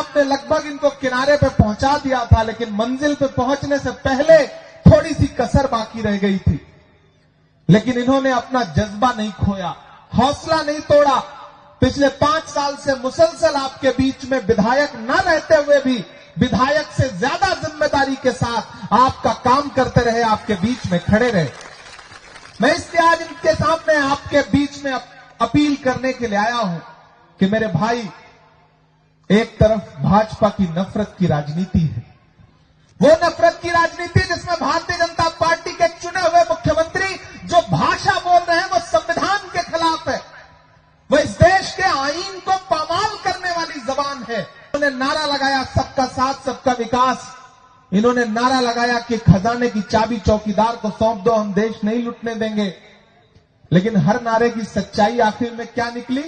आपने लगभग इनको किनारे पे पहुंचा दिया था, लेकिन मंजिल पे पहुंचने से पहले थोड़ी सी कसर बाकी रह गई थी। लेकिन इन्होंने अपना जज्बा नहीं खोया, हौसला नहीं तोड़ा। पिछले 5 साल से मुसलसल आपके बीच में विधायक न रहते हुए भी विधायक से ज्यादा जिम्मेदारी के साथ आपका काम करते रहे, आपके बीच में खड़े रहे। मैं इसलिए आज इनके सामने आपके बीच में अपील करने के लिए आया हूं कि मेरे भाई, एक तरफ भाजपा की नफरत की राजनीति है, वो नफरत की राजनीति जिसमें भारतीय जनता पार्टी के चुने हुए मुख्यमंत्री जो भाषा बोल रहे हैं वो संविधान के खिलाफ है, वो इस देश के आईन को पामाल करने वाली जबान है। इन्होंने नारा लगाया सबका साथ सबका विकास, इन्होंने नारा लगाया कि खजाने की चाबी चौकीदार को सौंप दो, हम देश नहीं लूटने देंगे। लेकिन हर नारे की सच्चाई आखिर में क्या निकली?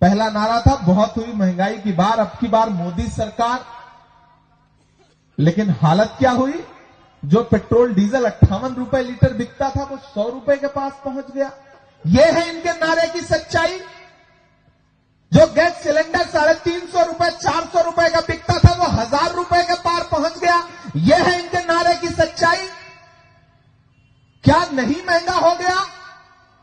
पहला नारा था बहुत हुई महंगाई की बार, अब की बार मोदी सरकार। लेकिन हालत क्या हुई? जो पेट्रोल डीजल 58 रुपए लीटर बिकता था वो 100 रुपए के पास पहुंच गया। यह है इनके नारे की सच्चाई। जो गैस सिलेंडर 350 रुपए 400 रुपए का बिकता था वो 1000 रुपए के पार पहुंच गया। यह है इनके नारे की सच्चाई। क्या नहीं महंगा हो गया?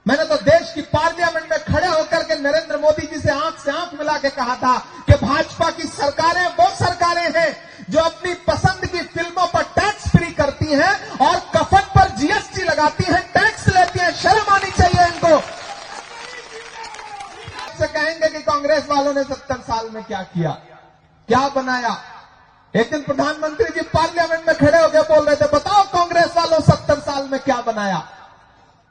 मैंने तो देश की पार्लियामेंट में खड़े होकर के नरेंद्र मोदी जी से आंख मिला के कहा था कि भाजपा की सरकारें वो सरकारें हैं जो अपनी पसंद की फिल्मों पर टैक्स फ्री करती हैं और कफन पर जीएसटी लगाती हैं, टैक्स लेती हैं। शर्म आनी चाहिए इनको। से कहेंगे कि कांग्रेस वालों ने 70 साल में क्या किया, क्या बनाया। एक दिन प्रधानमंत्री जी पार्लियामेंट में खड़े होकर बोल रहे थे, बताओ कांग्रेस वालों 70 साल में क्या बनाया।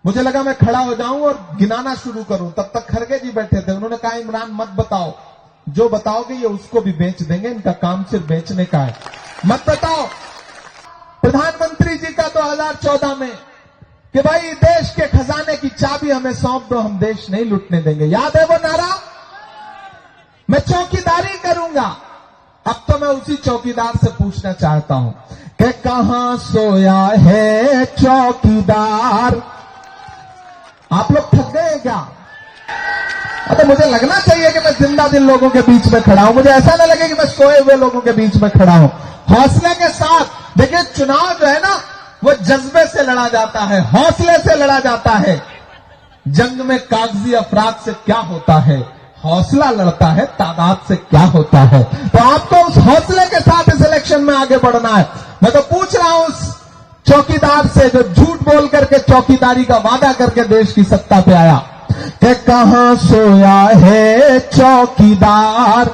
मुझे लगा मैं खड़ा हो जाऊं और गिनाना शुरू करूं, तब तक खड़गे जी बैठे थे। उन्होंने कहा इमरान मत बताओ, जो बताओगे ये उसको भी बेच देंगे, इनका काम सिर्फ बेचने का है, मत बताओ। प्रधानमंत्री जी का 2014 में कि भाई देश के खजाने की चाबी हमें सौंप दो, हम देश नहीं लूटने देंगे। याद है वो नारा? मैं चौकीदारी करूंगा। अब तो मैं उसी चौकीदार से पूछना चाहता हूं कि कहां सोया है चौकीदार? आप लोग थक गए क्या? तो मुझे लगना चाहिए कि मैं जिंदा दिल लोगों के बीच में खड़ा हूं। मुझे ऐसा ना लगे कि मैं सोए हुए लोगों के बीच में खड़ा हूं। हौसले के साथ देखिए, चुनाव जो है ना वो जज्बे से लड़ा जाता है, हौसले से लड़ा जाता है। जंग में कागजी अफराद से क्या होता है, हौसला लड़ता है तादाद से क्या होता है। तो आपको उस हौसले के साथ इस इलेक्शन में आगे बढ़ना है। मैं तो पूछ रहा हूं उस चौकीदार से जो झूठ बोल करके चौकीदारी का वादा करके देश की सत्ता पे आया कि कहां सोया है चौकीदार,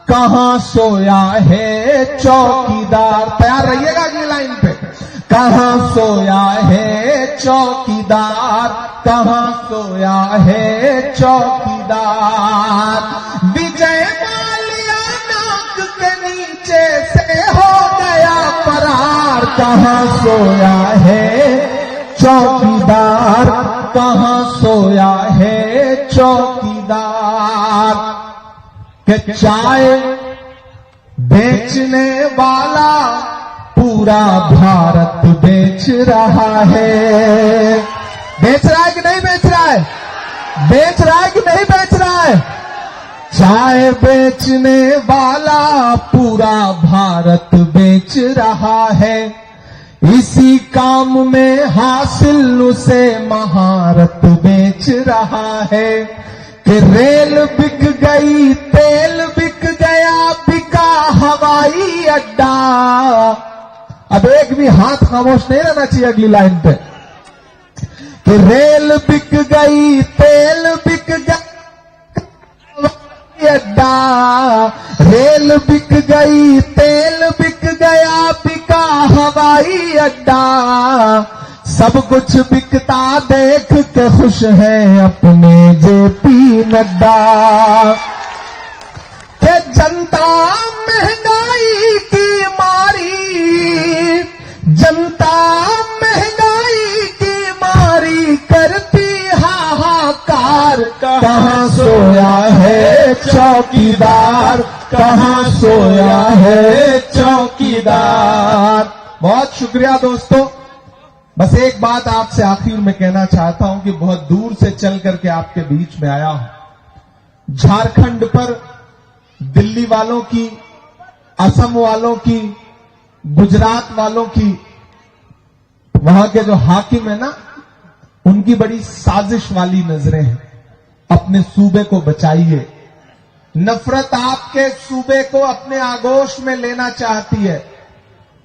कहां सोया है चौकीदार। तैयार रहिएगा अगली लाइन पे। कहां सोया है चौकीदार, कहां सोया है चौकीदार। विजय माल्या नाक के नीचे से हो गया फरार। कहां सोया है चौकीदार, कहां सोया है चौकीदार। कि चाय बेचने वाला पूरा भारत बेच रहा है। बेच रहा है कि नहीं बेच रहा है? बेच रहा है कि नहीं बेच रहा है? चाय बेचने वाला पूरा भारत बेच रहा है। इसी काम में हासिल उसे महारत बेच रहा है। कि रेल बिक गई, तेल बिक गया, बिका हवाई अड्डा। अब एक भी हाथ खामोश नहीं रहना चाहिए अगली लाइन पे। कि रेल बिक गई, तेल बिक गया, अड्डा। रेल बिक गई, तेल बिक गया, बिका हवाई अड्डा। सब कुछ बिकता देख के खुश है अपने जेपी नड्डा। कि जनता महंगाई की मारी, जनता महंगाई की मारी करती हाहाकार। कहां सोया है चौकीदार, कहां सोया है चौकीदार। बहुत शुक्रिया दोस्तों। बस एक बात आपसे आखिर में कहना चाहता हूं कि बहुत दूर से चल करके आपके बीच में आया हूं। झारखंड पर दिल्ली वालों की असम वालों की, गुजरात वालों की, वहां के जो हाकिम है ना, उनकी बड़ी साजिश वाली नजरें हैं। अपने सूबे को बचाइए। नफरत आपके सूबे को अपने आगोश में लेना चाहती है,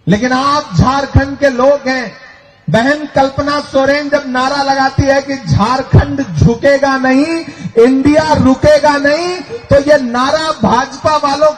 लेकिन आप झारखंड के लोग हैं। बहन कल्पना सोरेन जब नारा लगाती है कि झारखंड झुकेगा नहीं, इंडिया रुकेगा नहीं, तो ये नारा भाजपा वालों